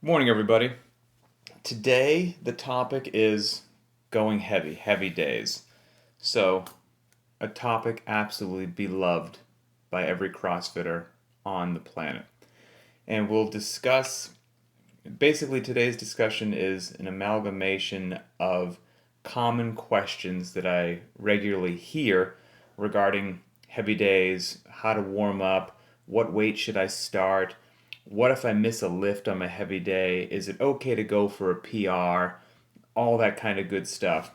Morning, everybody. Today, the topic is going heavy, heavy days. So, a topic absolutely beloved by every CrossFitter on the planet. And we'll discuss basically, today's discussion is an amalgamation of common questions that I regularly hear regarding heavy days, how to warm up, what weight should I start, what if I miss a lift on my heavy day, is it okay to go for a PR, all that kind of good stuff.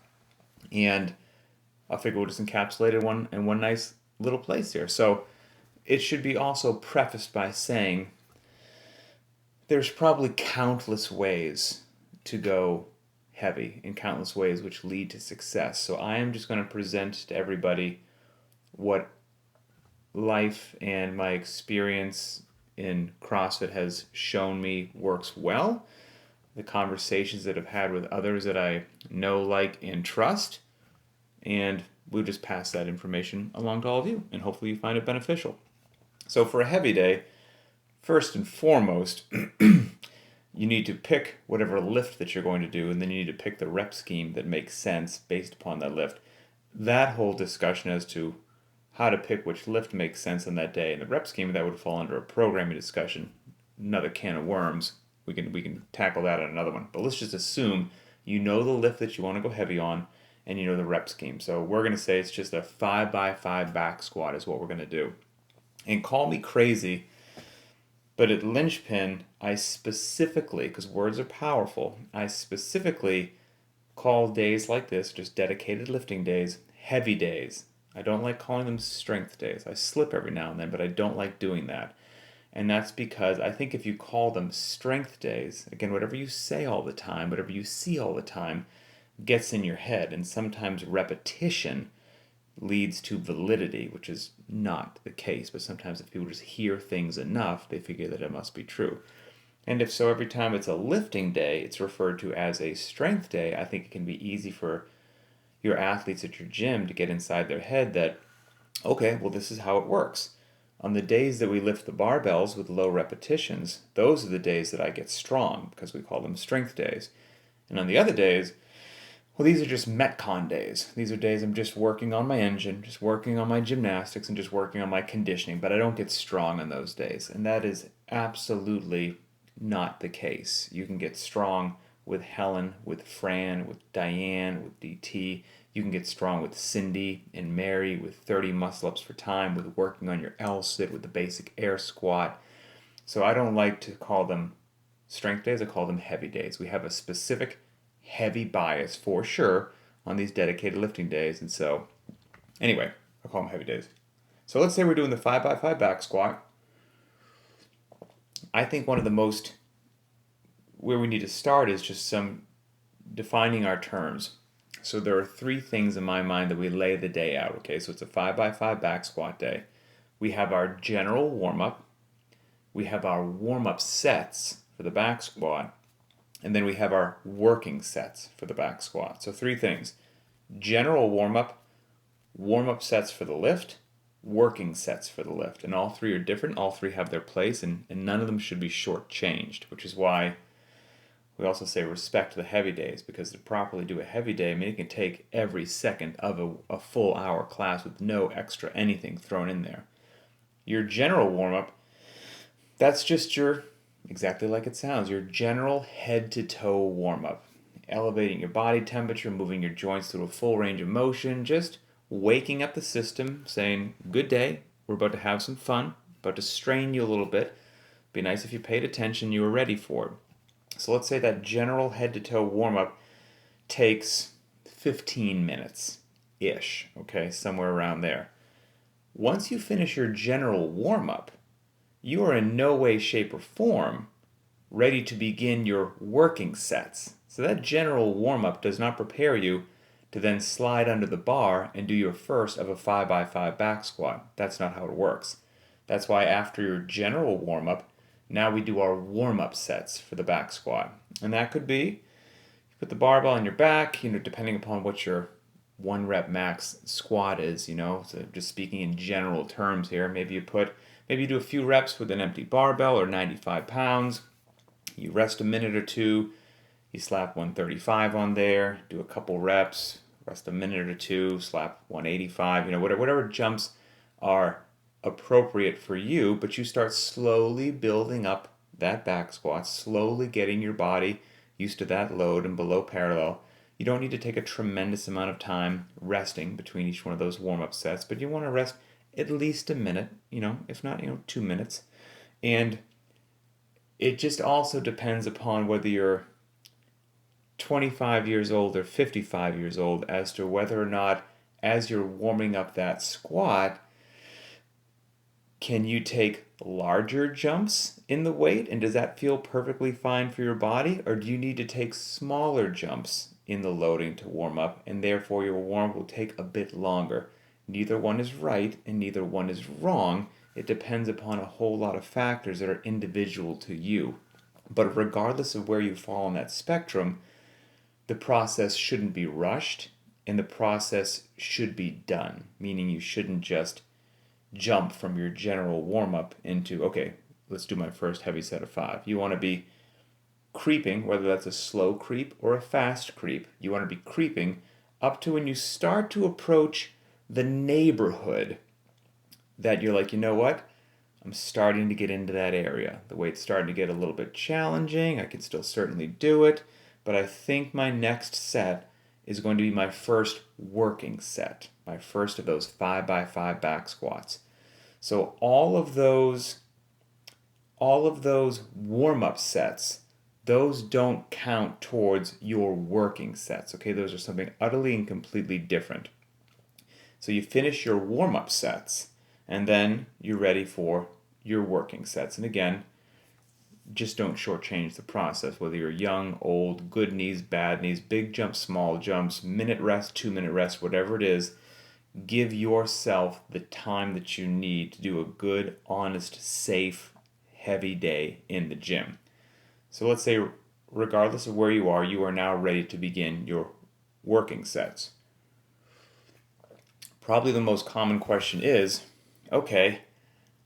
And I figure we'll just encapsulate it in one nice little place here. So it should be also prefaced by saying there's probably countless ways to go heavy and countless ways which lead to success. So I am just going to present to everybody what life and my experience in CrossFit has shown me works well, the conversations that I've had with others that I know, like, and trust, and we'll just pass that information along to all of you, and hopefully you find it beneficial. So for a heavy day, first and foremost, you need to pick whatever lift that you're going to do, and then you need to pick the rep scheme that makes sense based upon that lift. That whole discussion as to how to pick which lift makes sense on that day and the rep scheme, that would fall under a programming discussion, another can of worms. We can tackle that on another one. But let's just assume you know the lift that you want to go heavy on and you know the rep scheme. So we're going to say it's just a 5x5 back squat is what we're going to do. And call me crazy, but at Linchpin, I specifically, because words are powerful, I specifically call days like this, just dedicated lifting days, heavy days. I don't like calling them strength days. I slip every now and then, but I don't like doing that. And that's because I think if you call them strength days, again, whatever you say all the time, whatever you see all the time, gets in your head. And sometimes repetition leads to validity, which is not the case. But sometimes if people just hear things enough, they figure that it must be true. And if so, every time it's a lifting day, it's referred to as a strength day. I think it can be easy for your athletes at your gym to get inside their head that, okay, well, this is how it works. On the days that we lift the barbells with low repetitions, those are the days that I get strong because we call them strength days. And on the other days, well, these are just Metcon days. These are days I'm just working on my engine, just working on my gymnastics, and just working on my conditioning, but I don't get strong on those days. And that is absolutely not the case. You can get strong with Helen, with Fran, with Diane, with DT. You can get strong with Cindy and Mary with 30 muscle ups for time, with working on your L sit, with the basic air squat. So I don't like to call them strength days, I call them heavy days. We have a specific heavy bias for sure on these dedicated lifting days. And so, anyway, I call them heavy days. So let's say we're doing the 5x5 back squat. I think one of the most where we need to start is just some defining our terms. So there are three things in my mind that we lay the day out. Okay, so it's a 5x5 back squat day. We have our general warm up. We have our warm up sets for the back squat. And then we have our working sets for the back squat. So three things: general warm up sets for the lift, working sets for the lift. And all three are different. All three have their place, and none of them should be shortchanged, which is why we also say respect the heavy days, because to properly do a heavy day, I mean, it can take every second of a full hour class with no extra anything thrown in there. Your general warm up, that's just your, exactly like it sounds, your general head to toe warm up. Elevating your body temperature, moving your joints through a full range of motion, just waking up the system, saying, good day, we're about to have some fun, about to strain you a little bit. Be nice if you paid attention, you were ready for it. So let's say that general head to toe warm up takes 15 minutes-ish, okay, somewhere around there. Once you finish your general warm up, you are in no way, shape, or form ready to begin your working sets. So that general warm up does not prepare you to then slide under the bar and do your first of a 5x5 back squat. That's not how it works. That's why after your general warm up, now we do our warm-up sets for the back squat. And that could be, you put the barbell on your back, depending upon what your 1 rep max squat is, so just speaking in general terms here, maybe you do a few reps with an empty barbell or 95 pounds, You rest a minute or two, you slap 135 on there, do a couple reps, rest a minute or two, slap 185, whatever jumps are appropriate for you, but you start slowly building up that back squat, slowly getting your body used to that load and below parallel. You don't need to take a tremendous amount of time resting between each one of those warm-up sets, but you want to rest at least a minute, if not, 2 minutes. And it just also depends upon whether you're 25 years old or 55 years old as to whether or not, as you're warming up that squat, can you take larger jumps in the weight, and does that feel perfectly fine for your body, or do you need to take smaller jumps in the loading to warm up, and therefore your warm will take a bit longer? Neither one is right and neither one is wrong. It depends upon a whole lot of factors that are individual to you. But regardless of where you fall on that spectrum, the process shouldn't be rushed and the process should be done, meaning you shouldn't just jump from your general warm-up into, okay, let's do my first heavy set of 5. You want to be creeping, whether that's a slow creep or a fast creep. You want to be creeping up to when you start to approach the neighborhood that you're like, you know what? I'm starting to get into that area. The weight's starting to get a little bit challenging. I can still certainly do it, but I think my next set is going to be my first working set, my first of those 5x5 back squats. So all of those warm-up sets, those don't count towards your working sets, okay? Those are something utterly and completely different. So you finish your warm-up sets, and then you're ready for your working sets. And again, just don't shortchange the process, whether you're young, old, good knees, bad knees, big jumps, small jumps, minute rest, 2-minute rest, whatever it is. Give yourself the time that you need to do a good, honest, safe, heavy day in the gym. So let's say, regardless of where you are now ready to begin your working sets. Probably the most common question is, okay,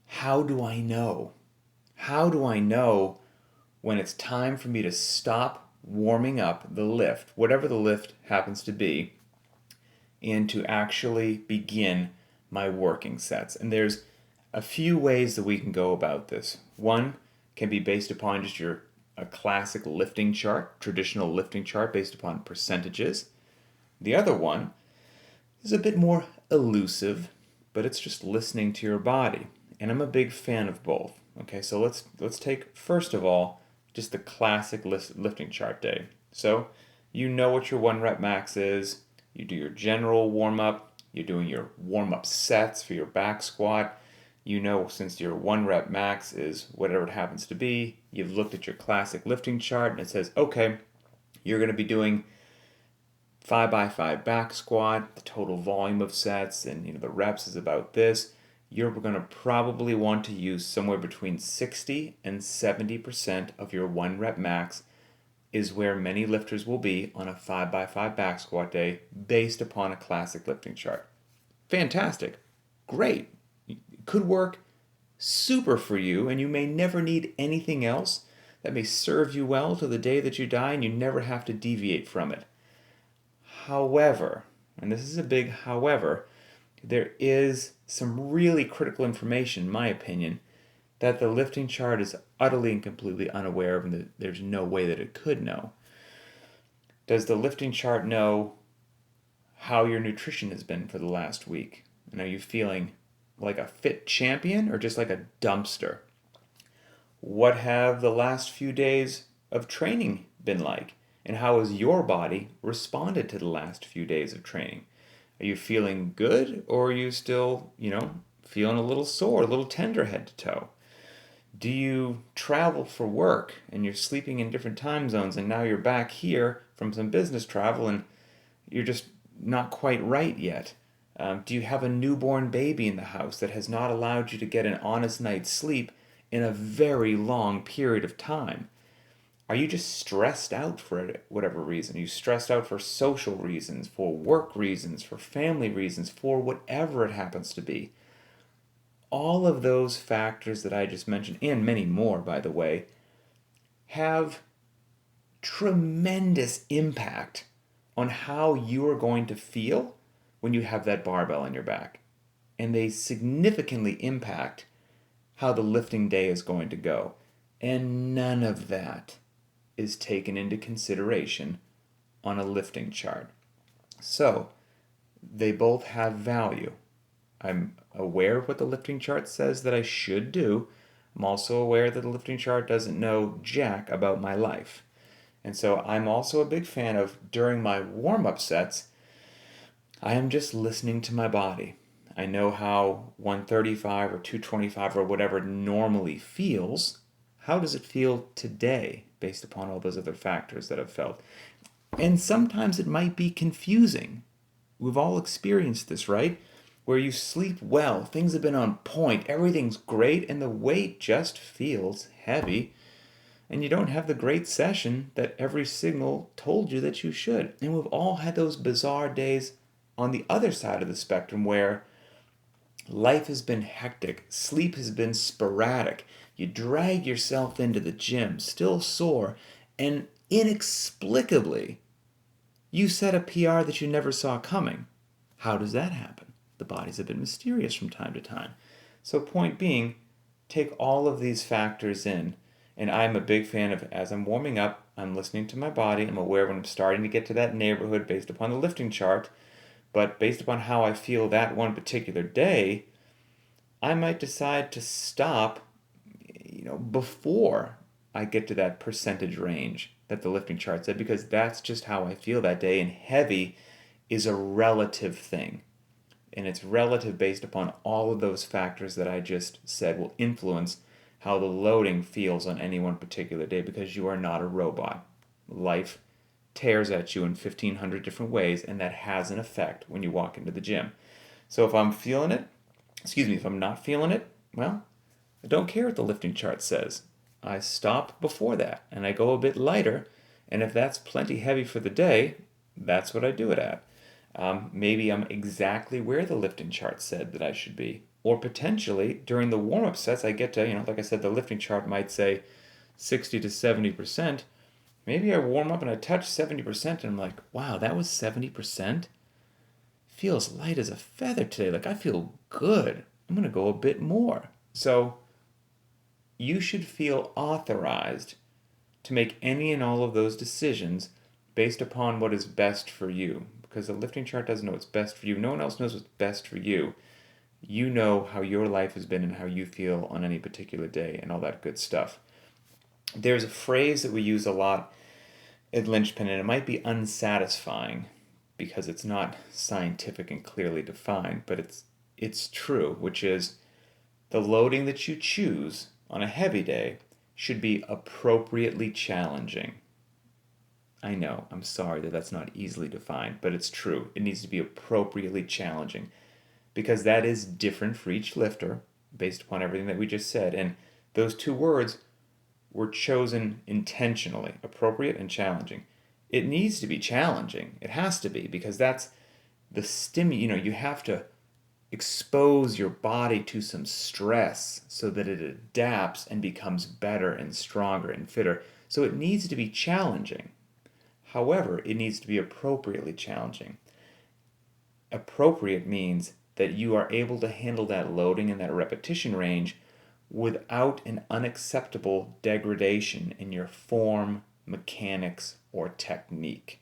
how do I know? How do I know when it's time for me to stop warming up the lift, whatever the lift happens to be, and to actually begin my working sets? And there's a few ways that we can go about this. One can be based upon just a classic lifting chart, traditional lifting chart based upon percentages. The other one is a bit more elusive, but it's just listening to your body. And I'm a big fan of both. Okay, so let's take, first of all, just the classic lifting chart day. So you know what your 1 rep max is. You do your general warm-up. You're doing your warm-up sets for your back squat. You know, since your 1 rep max is whatever it happens to be, you've looked at your classic lifting chart and it says, okay, you're going to be doing 5x5 back squat, the total volume of sets, and the reps is about this. You're going to probably want to use somewhere between 60 and 70% of your 1 rep max is where many lifters will be on a 5x5 back squat day based upon a classic lifting chart. Fantastic. Great. It could work super for you, and you may never need anything else. That may serve you well to the day that you die, and you never have to deviate from it. However, and this is a big however, there is some really critical information, in my opinion, that the lifting chart is utterly and completely unaware of, and that there's no way that it could know. Does the lifting chart know how your nutrition has been for the last week? And are you feeling like a fit champion or just like a dumpster? What have the last few days of training been like? And how has your body responded to the last few days of training? Are you feeling good, or are you still, feeling a little sore, a little tender head to toe? Do you travel for work and you're sleeping in different time zones, and now you're back here from some business travel and you're just not quite right yet? Do you have a newborn baby in the house that has not allowed you to get an honest night's sleep in a very long period of time? Are you just stressed out for whatever reason? Are you stressed out for social reasons, for work reasons, for family reasons, for whatever it happens to be? All of those factors that I just mentioned, and many more, by the way, have tremendous impact on how you are going to feel when you have that barbell on your back. And they significantly impact how the lifting day is going to go. And none of that is taken into consideration on a lifting chart. So, they both have value. I'm aware of what the lifting chart says that I should do. I'm also aware that the lifting chart doesn't know jack about my life. And so I'm also a big fan of, during my warm-up sets, I am just listening to my body. I know how 135 or 225 or whatever normally feels. How does it feel today based upon all those other factors that I've felt? And sometimes it might be confusing. We've all experienced this, right? Where you sleep well, things have been on point, everything's great, and the weight just feels heavy, and you don't have the great session that every signal told you that you should. And we've all had those bizarre days on the other side of the spectrum where life has been hectic, sleep has been sporadic, you drag yourself into the gym, still sore, and inexplicably, you set a PR that you never saw coming. How does that happen? The body's a bit mysterious from time to time. So point being, take all of these factors in. And I'm a big fan of, as I'm warming up, I'm listening to my body. I'm aware when I'm starting to get to that neighborhood based upon the lifting chart. But based upon how I feel that one particular day, I might decide to stop, before I get to that percentage range that the lifting chart said, because that's just how I feel that day. And heavy is a relative thing. And it's relative based upon all of those factors that I just said will influence how the loading feels on any one particular day, because you are not a robot. Life tears at you in 1,500 different ways, and that has an effect when you walk into the gym. So if I'm feeling it, if I'm not feeling it, well, I don't care what the lifting chart says. I stop before that, and I go a bit lighter, and if that's plenty heavy for the day, that's what I do it at. Maybe I'm exactly where the lifting chart said that I should be. Or potentially, during the warm-up sets, I get to, like I said, the lifting chart might say 60 to 70%. Maybe I warm up and I touch 70% and I'm like, wow, that was 70%? Feels light as a feather today. Like, I feel good. I'm going to go a bit more. So, you should feel authorized to make any and all of those decisions based upon what is best for you. Because the lifting chart doesn't know what's best for you. No one else knows what's best for you. You know how your life has been and how you feel on any particular day and all that good stuff. There's a phrase that we use a lot at Linchpin, and it might be unsatisfying because it's not scientific and clearly defined, but it's true, which is the loading that you choose on a heavy day should be appropriately challenging. I know, I'm sorry that that's not easily defined, but it's true. It needs to be appropriately challenging, because that is different for each lifter based upon everything that we just said. And those two words were chosen intentionally, appropriate and challenging. It needs to be challenging. It has to be, because that's the you have to expose your body to some stress so that it adapts and becomes better and stronger and fitter. So it needs to be challenging. However, it needs to be appropriately challenging. Appropriate means that you are able to handle that loading and that repetition range without an unacceptable degradation in your form, mechanics, or technique.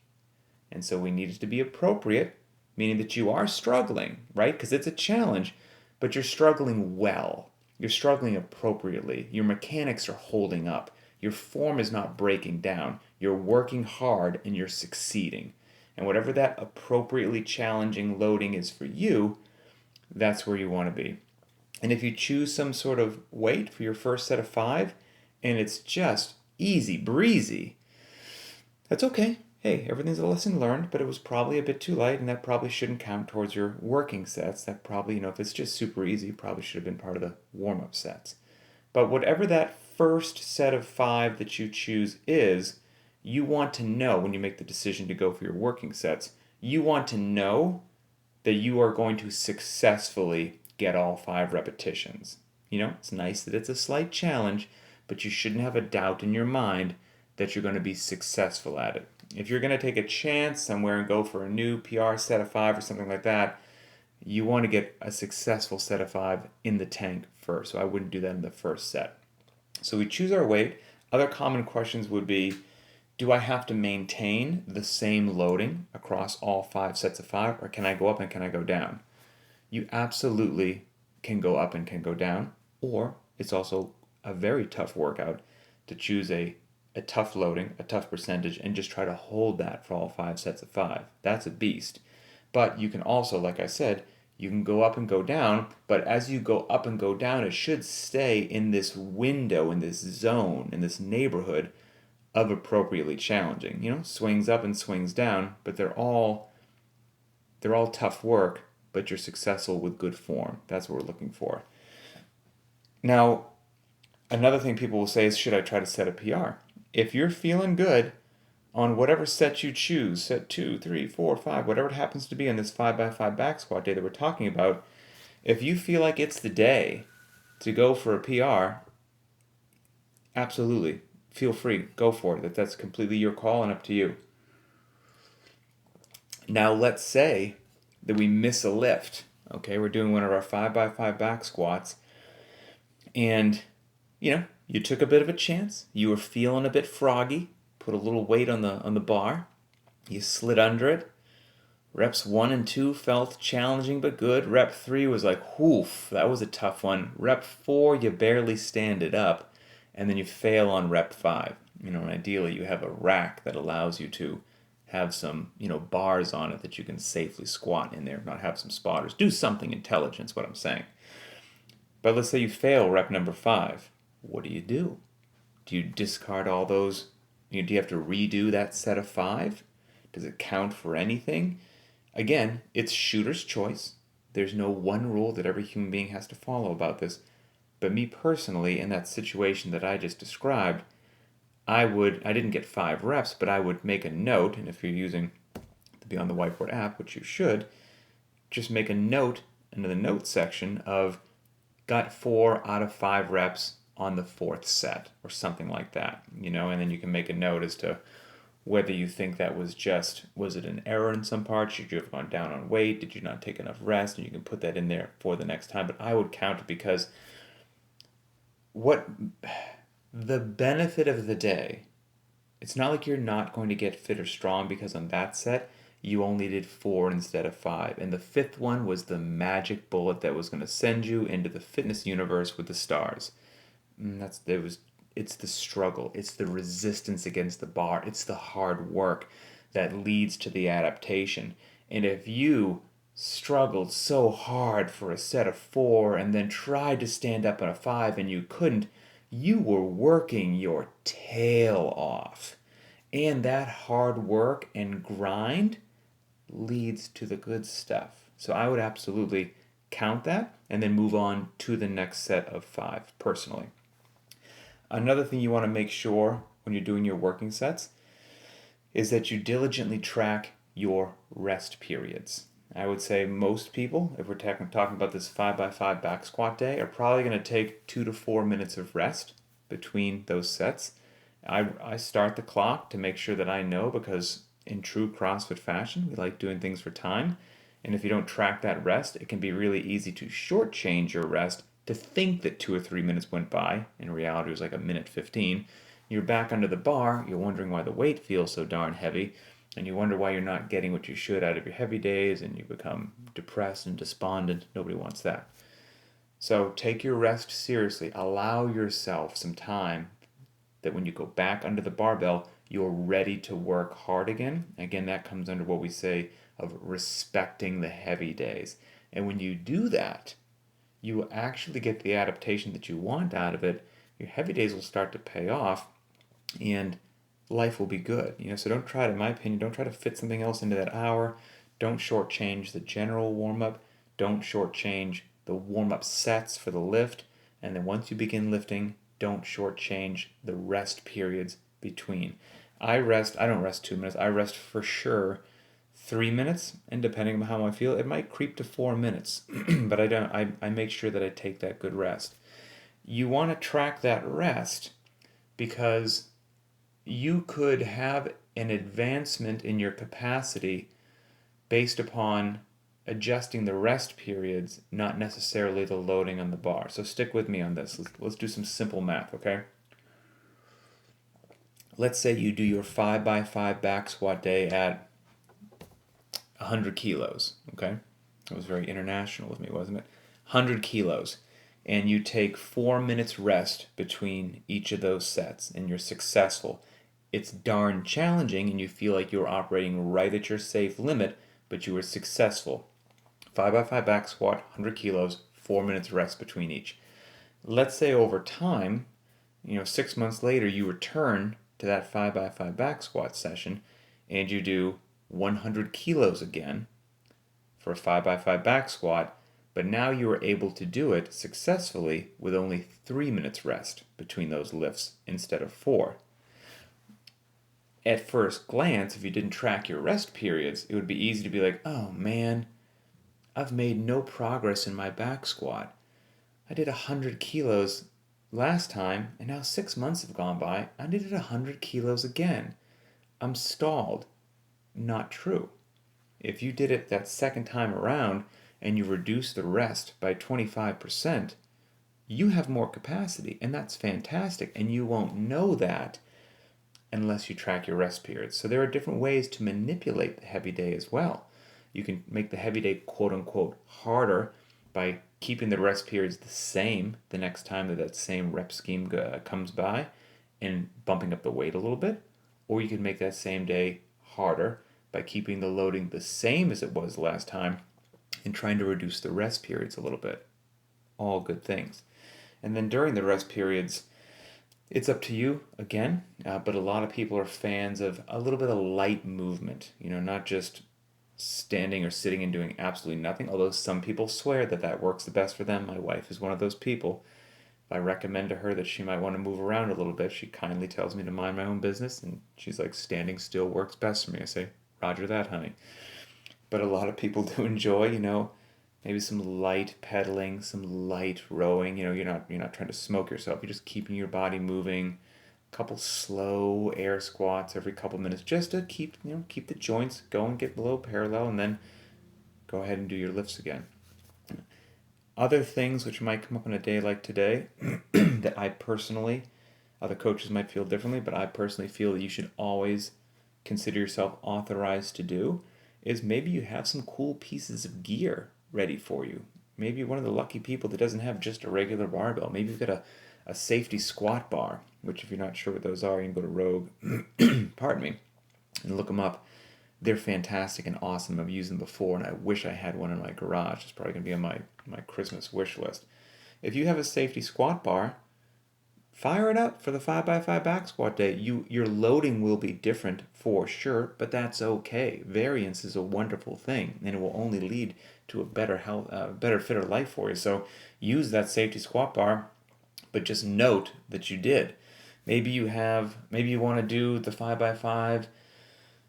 And so we need it to be appropriate, meaning that you are struggling, right? Because it's a challenge, but you're struggling well. You're struggling appropriately. Your mechanics are holding up. Your form is not breaking down. You're working hard and you're succeeding. And whatever that appropriately challenging loading is for you, that's where you want to be. And if you choose some sort of weight for your first set of 5, and it's just easy breezy, that's okay. Hey, everything's a lesson learned, but it was probably a bit too light, and that probably shouldn't count towards your working sets. That probably, if it's just super easy, probably should have been part of the warm-up sets. But whatever that first set of 5 that you choose is, you want to know when you make the decision to go for your working sets, you want to know that you are going to successfully get all 5 repetitions. It's nice that it's a slight challenge, but you shouldn't have a doubt in your mind that you're going to be successful at it. If you're going to take a chance somewhere and go for a new PR set of 5 or something like that, you want to get a successful set of 5 in the tank first. So I wouldn't do that in the first set. So we choose our weight. Other common questions would be, do I have to maintain the same loading across all 5 sets of 5, or can I go up and can I go down? You absolutely can go up and can go down, or it's also a very tough workout to choose a tough loading, a tough percentage, and just try to hold that for all 5 sets of 5. That's a beast. But you can also, like I said, you can go up and go down, but as you go up and go down, it should stay in this window, in this zone, in this neighborhood of appropriately challenging. Swings up and swings down, but they're all tough work, but you're successful with good form. That's what we're looking for. Now, another thing people will say is, should I try to set a PR? If you're feeling good on whatever set you choose, set 2, 3, 4, 5, whatever it happens to be on this 5x5 back squat day that we're talking about, if you feel like it's the day to go for a PR, absolutely, feel free, go for it. That's completely your call and up to you. Now let's say that we miss a lift. Okay, we're doing one of our 5x5 back squats, and you took a bit of a chance. You were feeling a bit froggy. Put a little weight on the bar. You slid under it. Reps 1 and 2 felt challenging but good. Rep 3 was like, whoof, that was a tough one. Rep 4, you barely stand it up. And then you fail on rep 5. And ideally you have a rack that allows you to have some, bars on it that you can safely squat in there, not have some spotters. Do something intelligent is what I'm saying. But let's say you fail rep number 5. What do? Do you discard all those? Do you have to redo that set of 5? Does it count for anything? Again, it's shooter's choice. There's no one rule that every human being has to follow about this. But me personally, in that situation that I just described, I didn't get 5 reps, but I would make a note, and if you're using the Beyond the Whiteboard app, which you should, just make a note into the notes section of got 4 out of 5 reps on the 4th set or something like that, and then you can make a note as to whether you think that was it an error in some parts? Should you have gone down on weight? Did you not take enough rest? And you can put that in there for the next time. But I would count it because what the benefit of the day, it's not like you're not going to get fit or strong because on that set you only did 4 instead of 5. And the 5th one was the magic bullet that was going to send you into the fitness universe with the stars. It's the struggle, it's the resistance against the bar, it's the hard work that leads to the adaptation. And if you struggled so hard for a set of 4 and then tried to stand up on a 5 and you couldn't, you were working your tail off. And that hard work and grind leads to the good stuff. So I would absolutely count that and then move on to the next set of 5 personally. Another thing you want to make sure when you're doing your working sets is that you diligently track your rest periods. I would say most people, if we're talking about this 5x5 back squat day, are probably going to take 2 to 4 minutes of rest between those sets. I start the clock to make sure that I know, because in true CrossFit fashion, we like doing things for time. And if you don't track that rest, it can be really easy to shortchange your rest, to think that 2 or 3 minutes went by. In reality, it was like a minute 15. You're back under the bar, you're wondering why the weight feels so darn heavy, and you wonder why you're not getting what you should out of your heavy days, and you become depressed and despondent. Nobody wants that. So take your rest seriously. Allow yourself some time that when you go back under the barbell, you're ready to work hard again. Again, that comes under what we say of respecting the heavy days. And when you do that, you will actually get the adaptation that you want out of it. Your heavy days will start to pay off, and life will be good. So don't try to, in my opinion, don't try to fit something else into that hour. Don't shortchange the general warm-up. Don't shortchange the warm-up sets for the lift. And then once you begin lifting, don't shortchange the rest periods between. I don't rest 2 minutes. I rest for sure 3 minutes, and depending on how I feel, it might creep to 4 minutes. But I make sure that I take that good rest. You want to track that rest because you could have an advancement in your capacity based upon adjusting the rest periods, not necessarily the loading on the bar. So stick with me on this. Let's do some simple math, okay? Let's say you do your 5x5 back squat day at 100 kilos, okay? That was very international with me, wasn't it? 100 kilos. And you take 4 minutes rest between each of those sets, and you're successful. It's darn challenging, and you feel like you're operating right at your safe limit, but you were successful. 5x5 back squat, 100 kilos, 4 minutes rest between each. Let's say over time, 6 months later, you return to that 5x5 back squat session, and you do 100 kilos again for a 5x5 back squat, but now you are able to do it successfully with only 3 minutes rest between those lifts instead of 4. At first glance, if you didn't track your rest periods, it would be easy to be like, oh man, I've made no progress in my back squat. I did 100 kilos last time, and now 6 months have gone by. I did it 100 kilos again. I'm stalled. Not true. If you did it that second time around and you reduce the rest by 25%, you have more capacity, and that's fantastic. And you won't know that unless you track your rest periods. So there are different ways to manipulate the heavy day as well. You can make the heavy day quote unquote harder by keeping the rest periods the same the next time that same rep scheme comes by and bumping up the weight a little bit. Or you can make that same day harder by keeping the loading the same as it was last time and trying to reduce the rest periods a little bit. All good things. And then during the rest periods, it's up to you again, but a lot of people are fans of a little bit of light movement, not just standing or sitting and doing absolutely nothing, although some people swear that works the best for them. My wife is one of those people. If I recommend to her that she might want to move around a little bit, she kindly tells me to mind my own business, and she's like, standing still works best for me. I say, Roger that, honey. But a lot of people do enjoy, maybe some light pedaling, some light rowing. You're not trying to smoke yourself. You're just keeping your body moving. A couple slow air squats every couple minutes, just to keep the joints going, get below parallel, and then go ahead and do your lifts again. Other things which might come up on a day like today that I personally, other coaches might feel differently, but I personally feel that you should always consider yourself authorized to do, is maybe you have some cool pieces of gear ready for you. Maybe you're one of the lucky people that doesn't have just a regular barbell. Maybe you've got a safety squat bar, which if you're not sure what those are, you can go to Rogue, pardon me, and look them up. They're fantastic and awesome. I've used them before, and I wish I had one in my garage. It's probably going to be on my Christmas wish list. If you have a safety squat bar, fire it up for the 5x5 back squat day. Your loading will be different for sure, but that's okay. Variance is a wonderful thing, and it will only lead to a better health, better, fitter life for you. So use that safety squat bar, but just note that you did. Maybe you want to do the 5x5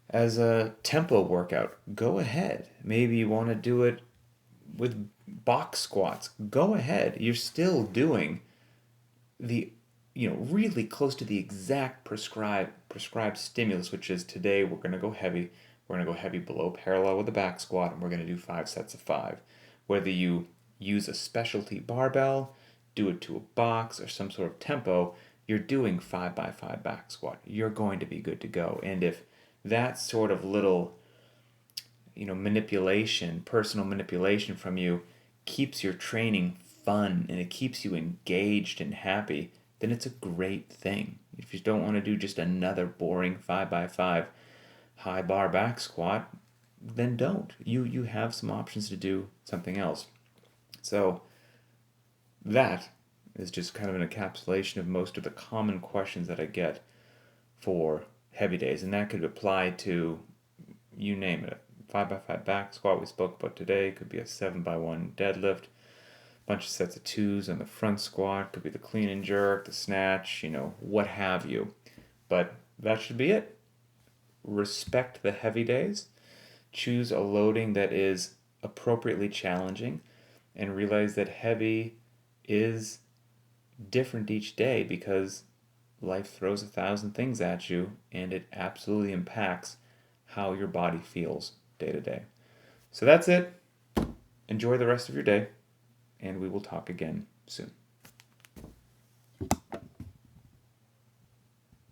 as a tempo workout. Go ahead. Maybe you want to do it with box squats. Go ahead. You're still doing the really close to the exact prescribed stimulus, which is today we're going to go heavy. We're going to go heavy below parallel with the back squat, and we're going to do 5 sets of 5. Whether you use a specialty barbell, do it to a box, or some sort of tempo, you're doing 5x5 back squat. You're going to be good to go. And if that sort of little personal manipulation from you keeps your training fun and it keeps you engaged and happy, then it's a great thing. If you don't want to do just another boring 5x5 high bar back squat, then don't. You have some options to do something else. So that is just kind of an encapsulation of most of the common questions that I get for heavy days, and that could apply to, you name it, 5x5 back squat we spoke about today, could be a 7x1 deadlift, bunch of sets of 2s on the front squat, could be the clean and jerk, the snatch, what have you. But that should be it. Respect the heavy days. Choose a loading that is appropriately challenging, and realize that heavy is different each day because life throws 1,000 things at you, and it absolutely impacts how your body feels day to day. So that's it. Enjoy the rest of your day, and we will talk again soon.